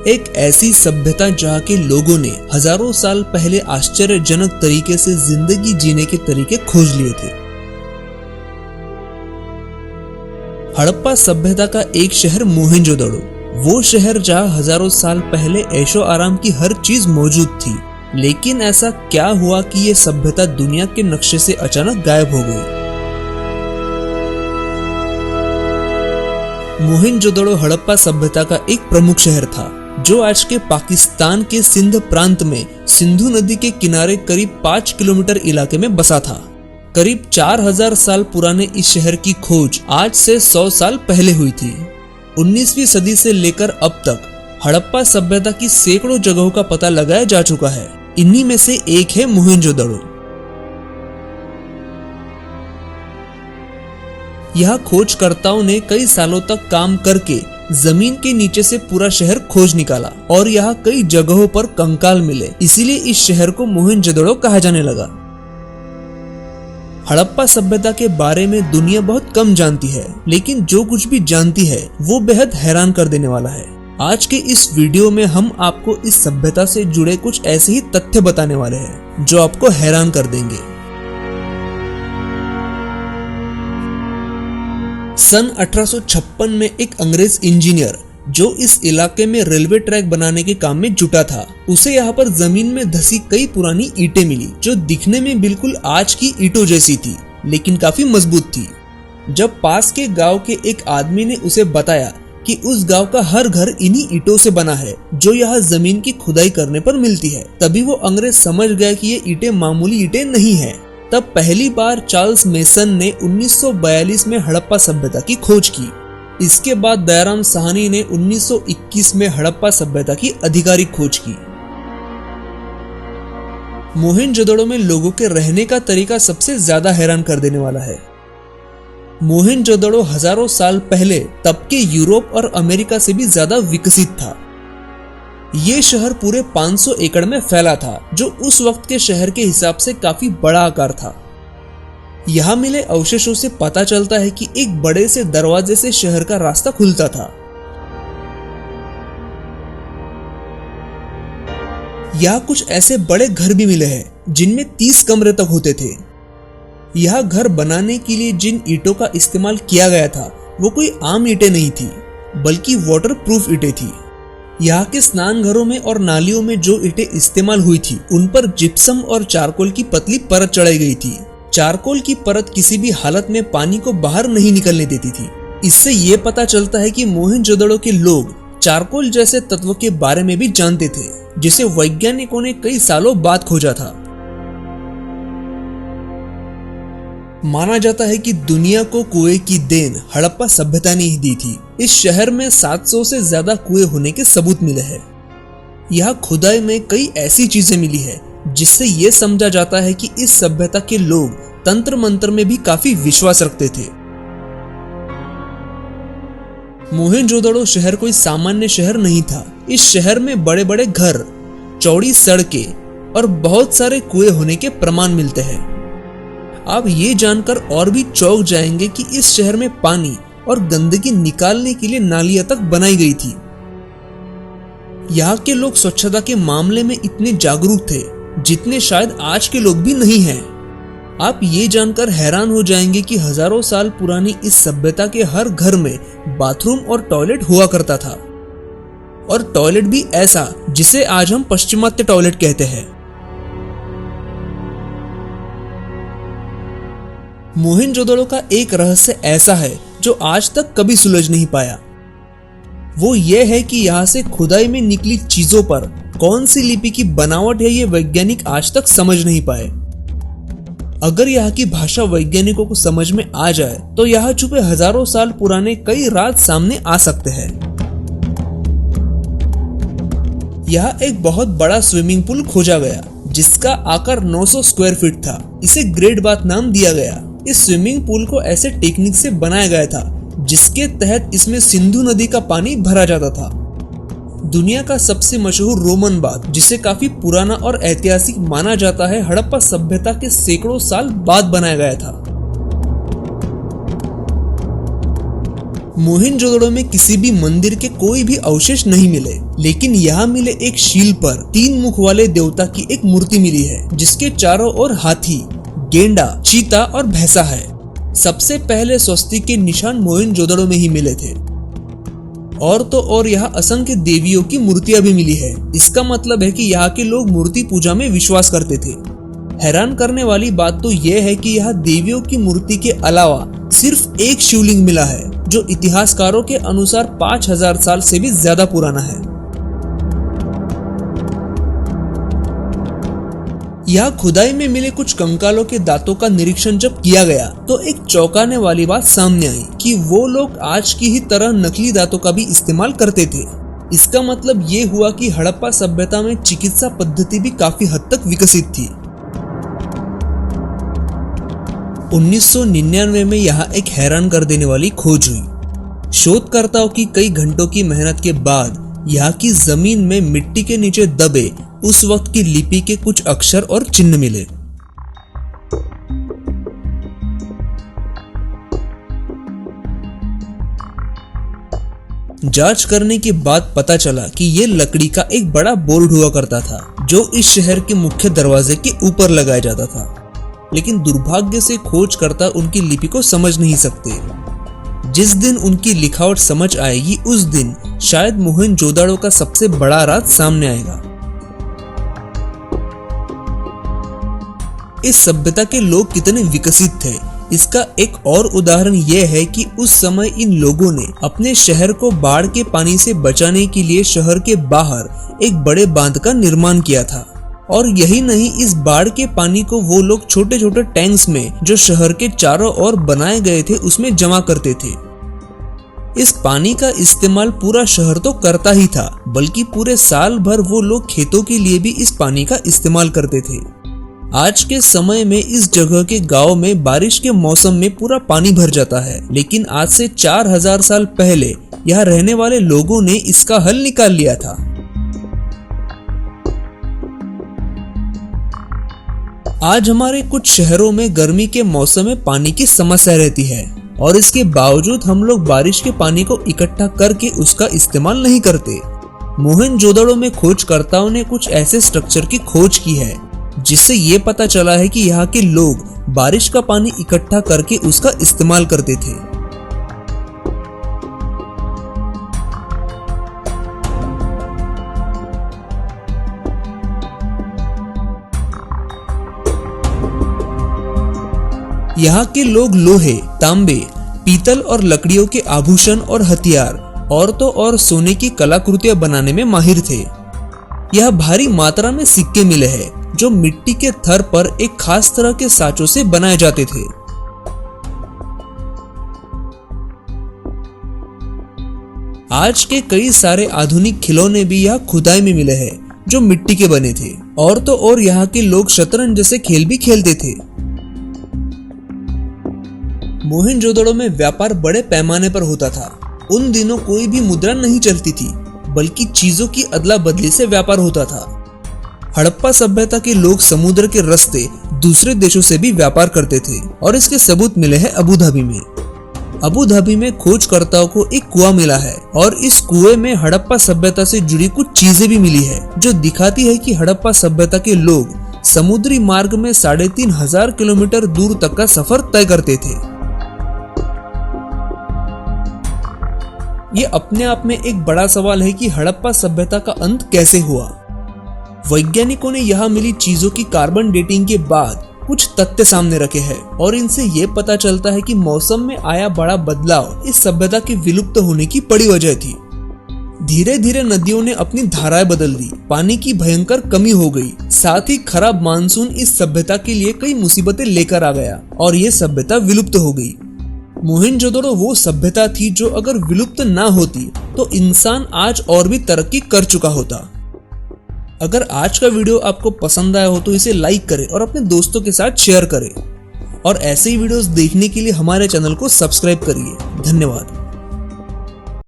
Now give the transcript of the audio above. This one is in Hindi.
एक ऐसी सभ्यता जहाँ के लोगों ने हजारों साल पहले आश्चर्यजनक तरीके से जिंदगी जीने के तरीके खोज लिए थे। हड़प्पा सभ्यता का एक शहर मोहेंजोदड़ो, वो शहर जहाँ हजारों साल पहले ऐशो आराम की हर चीज मौजूद थी। लेकिन ऐसा क्या हुआ कि ये सभ्यता दुनिया के नक्शे से अचानक गायब हो गई? मोहेंजोदड़ो हड़प्पा सभ्यता का एक प्रमुख शहर था, जो आज के पाकिस्तान के सिंध प्रांत में सिंधु नदी के किनारे करीब 5 किलोमीटर इलाके में बसा था। करीब 4000 साल पुराने इस शहर की खोज आज से 100 साल पहले हुई थी। 19वीं सदी से लेकर अब तक हड़प्पा सभ्यता की सैकड़ों जगहों का पता लगाया जा चुका है। इन्हीं में से एक है मोहेंजोदड़ो। यहाँ खोजकर्ताओं ने कई सालों तक काम करके जमीन के नीचे से पूरा शहर खोज निकाला और यहाँ कई जगहों पर कंकाल मिले, इसीलिए इस शहर को मोहेंजोदड़ो कहा जाने लगा। हड़प्पा सभ्यता के बारे में दुनिया बहुत कम जानती है, लेकिन जो कुछ भी जानती है वो बेहद हैरान कर देने वाला है। आज के इस वीडियो में हम आपको इस सभ्यता से जुड़े कुछ ऐसे ही तथ्य बताने वाले हैं जो आपको हैरान कर देंगे। सन 1856 में एक अंग्रेज इंजीनियर जो इस इलाके में रेलवे ट्रैक बनाने के काम में जुटा था, उसे यहाँ पर जमीन में धसी कई पुरानी ईंटें मिली जो दिखने में बिल्कुल आज की ईंटों जैसी थी, लेकिन काफी मजबूत थी। जब पास के गांव के एक आदमी ने उसे बताया कि उस गांव का हर घर इन्हीं ईंटों से बना है जो यहाँ जमीन की खुदाई करने पर मिलती है, तभी वो अंग्रेज समझ गया कि ये ईंटें मामूली ईंटें नहीं है। तब पहली बार चार्ल्स मेसन ने 1942 में हड़प्पा सभ्यता की खोज की। इसके बाद दयाराम साहनी ने 1921 में हड़प्पा सभ्यता की आधिकारिक खोज की। मोहेंजोदड़ो में लोगों के रहने का तरीका सबसे ज्यादा हैरान कर देने वाला है। मोहेंजोदड़ो हजारों साल पहले तब के यूरोप और अमेरिका से भी ज्यादा विकसित था। ये शहर पूरे 500 एकड़ में फैला था, जो उस वक्त के शहर के हिसाब से काफी बड़ा आकार था। यहाँ मिले अवशेषों से पता चलता है कि एक बड़े से दरवाजे से शहर का रास्ता खुलता था। यहाँ कुछ ऐसे बड़े घर भी मिले हैं जिनमें 30 कमरे तक होते थे। यह घर बनाने के लिए जिन ईंटों का इस्तेमाल किया गया था वो कोई आम ईंटें नहीं थी, बल्कि वाटरप्रूफ ईंटें थी। यहाँ के स्नान घरों में और नालियों में जो ईंटें इस्तेमाल हुई थी उन पर जिप्सम और चारकोल की पतली परत चढ़ाई गई थी। चारकोल की परत किसी भी हालत में पानी को बाहर नहीं निकलने देती थी। इससे ये पता चलता है कि मोहेंजोदड़ो के लोग चारकोल जैसे तत्व के बारे में भी जानते थे, जिसे वैज्ञानिकों ने कई सालों बाद खोजा था। माना जाता है कि दुनिया को कुएं की देन हड़प्पा सभ्यता ने ही दी थी। इस शहर में 700 से ज्यादा कुएं होने के सबूत मिले हैं। यहाँ खुदाई में कई ऐसी चीजें मिली है जिससे ये समझा जाता है कि इस सभ्यता के लोग तंत्र मंत्र में भी काफी विश्वास रखते थे। मोहेंजोदड़ो शहर कोई सामान्य शहर नहीं था। इस शहर में बड़े बड़े घर, चौड़ी सड़कें और बहुत सारे कुएं होने के प्रमाण मिलते हैं। आप ये जानकर और भी चौंक जाएंगे कि इस शहर में पानी और गंदगी निकालने के लिए नालियां तक बनाई गई थी। यहाँ के लोग स्वच्छता के मामले में इतने जागरूक थे जितने शायद आज के लोग भी नहीं हैं। आप ये जानकर हैरान हो जाएंगे कि हजारों साल पुरानी इस सभ्यता के हर घर में बाथरूम और टॉयलेट हुआ करता था, और टॉयलेट भी ऐसा जिसे आज हम पश्चिमात्य टॉयलेट कहते हैं। मोहेंजोदड़ो का एक रहस्य ऐसा है जो आज तक कभी सुलझ नहीं पाया। वो ये है कि यहाँ से खुदाई में निकली चीजों पर कौन सी लिपि की बनावट है, ये वैज्ञानिक आज तक समझ नहीं पाए। अगर यहाँ की भाषा वैज्ञानिकों को समझ में आ जाए तो यहाँ छुपे हजारों साल पुराने कई राज सामने आ सकते हैं। यहाँ एक बहुत बड़ा स्विमिंग पूल खोजा गया जिसका आकार 900 स्क्वायर फीट था। इसे ग्रेट बाथ नाम दिया गया। इस स्विमिंग पूल को ऐसे टेक्निक से बनाया गया था जिसके तहत इसमें सिंधु नदी का पानी भरा जाता था। दुनिया का सबसे मशहूर रोमन बाथ, जिसे काफी पुराना और ऐतिहासिक माना जाता है, हड़प्पा सभ्यता के सैकड़ों साल बाद बनाया गया था। मोहनजोदड़ो में किसी भी मंदिर के कोई भी अवशेष नहीं मिले, लेकिन यहाँ मिले एक शील पर 3 मुख वाले देवता की एक मूर्ति मिली है, जिसके चारों ओर हाथी, गेंडा, चीता और भैंसा है। सबसे पहले स्वस्तिक के निशान मोहनजोदड़ो में ही मिले थे। और तो और यहाँ असंख्य देवियों की मूर्तियां भी मिली है। इसका मतलब है कि यहाँ के लोग मूर्ति पूजा में विश्वास करते थे। हैरान करने वाली बात तो यह है कि यहाँ देवियों की मूर्ति के अलावा सिर्फ एक शिवलिंग मिला है, जो इतिहासकारों के अनुसार 5000 साल से भी ज्यादा पुराना है। यहाँ खुदाई में मिले कुछ कंकालों के दांतों का निरीक्षण जब किया गया तो एक चौंकाने वाली बात सामने आई कि वो लोग आज की ही तरह नकली दांतों का भी इस्तेमाल करते थे। इसका मतलब ये हुआ कि हड़प्पा सभ्यता में चिकित्सा पद्धति भी काफी हद तक विकसित थी। 1999 में यहाँ एक हैरान कर देने वाली खोज हुई। शोधकर्ताओं की कई घंटों की मेहनत के बाद यहाँ की जमीन में मिट्टी के नीचे दबे उस वक्त की लिपि के कुछ अक्षर और चिन्ह मिले। जांच करने के बाद पता चला कि ये लकड़ी का एक बड़ा बोर्ड हुआ करता था, जो इस शहर के मुख्य दरवाजे के ऊपर लगाया जाता था। लेकिन दुर्भाग्य से खोजकर्ता उनकी लिपि को समझ नहीं सकते। जिस दिन उनकी लिखावट समझ आएगी, उस दिन शायद मोहनजोदड़ो का सबसे बड़ा राज सामने आएगा। इस सभ्यता के लोग कितने विकसित थे, इसका एक और उदाहरण यह है कि उस समय इन लोगों ने अपने शहर को बाढ़ के पानी से बचाने के लिए शहर के बाहर एक बड़े बांध का निर्माण किया था। और यही नहीं, इस बाढ़ के पानी को वो लोग छोटे छोटे टैंक्स में जो शहर के चारों ओर बनाए गए थे उसमें जमा करते थे। इस पानी का इस्तेमाल पूरा शहर तो करता ही था, बल्कि पूरे साल भर वो लोग खेतों के लिए भी इस पानी का इस्तेमाल करते थे। आज के समय में इस जगह के गांव में बारिश के मौसम में पूरा पानी भर जाता है, लेकिन आज से 4000 साल पहले यहाँ रहने वाले लोगों ने इसका हल निकाल लिया था। आज हमारे कुछ शहरों में गर्मी के मौसम में पानी की समस्या रहती है, और इसके बावजूद हम लोग बारिश के पानी को इकट्ठा करके उसका इस्तेमाल नहीं करते। मोहनजोदड़ो में खोजकर्ताओं ने कुछ ऐसे स्ट्रक्चर की खोज की है, जिससे ये पता चला है कि यहाँ के लोग बारिश का पानी इकट्ठा करके उसका इस्तेमाल करते थे। यहाँ के लोग लोहे, तांबे, पीतल और लकड़ियों के आभूषण और हथियार और तो और सोने की कलाकृतियां बनाने में माहिर थे। यह भारी मात्रा में सिक्के मिले हैं, जो मिट्टी के थर पर एक खास तरह के साँचों से बनाए जाते थे। आज के कई सारे आधुनिक खिलौने भी यहाँ खुदाई में मिले हैं, जो मिट्टी के बने थे। और तो और यहाँ के लोग शतरंज जैसे खेल भी खेलते थे। मोहनजोदड़ो में व्यापार बड़े पैमाने पर होता था। उन दिनों कोई भी मुद्रा नहीं चलती थी, बल्कि चीजों की अदला बदली से व्यापार होता था। हड़प्पा सभ्यता के लोग समुद्र के रास्ते दूसरे देशों से भी व्यापार करते थे, और इसके सबूत मिले हैं अबू धाबी में। अबू धाबी में खोजकर्ताओं को एक कुआं मिला है, और इस कुएं में हड़प्पा सभ्यता से जुड़ी कुछ चीजें भी मिली है, जो दिखाती है कि हड़प्पा सभ्यता के लोग समुद्री मार्ग में 3500 किलोमीटर दूर तक का सफर तय करते थे। ये अपने आप में एक बड़ा सवाल है कि हड़प्पा सभ्यता का अंत कैसे हुआ। वैज्ञानिकों ने यहाँ मिली चीजों की कार्बन डेटिंग के बाद कुछ तथ्य सामने रखे हैं, और इनसे ये पता चलता है कि मौसम में आया बड़ा बदलाव इस सभ्यता के विलुप्त होने की बड़ी वजह थी। धीरे धीरे नदियों ने अपनी धाराएं बदल दी, पानी की भयंकर कमी हो गई, साथ ही खराब मानसून इस सभ्यता के लिए कई मुसीबतें लेकर आ गया, और ये सभ्यता विलुप्त हो गई। मोहनजोदड़ो वो सभ्यता थी जो अगर विलुप्त ना होती तो इंसान आज और भी तरक्की कर चुका होता। अगर आज का वीडियो आपको पसंद आया हो तो इसे लाइक करें और अपने दोस्तों के साथ शेयर करें, और ऐसे ही वीडियोस देखने के लिए हमारे चैनल को सब्सक्राइब करिए। धन्यवाद।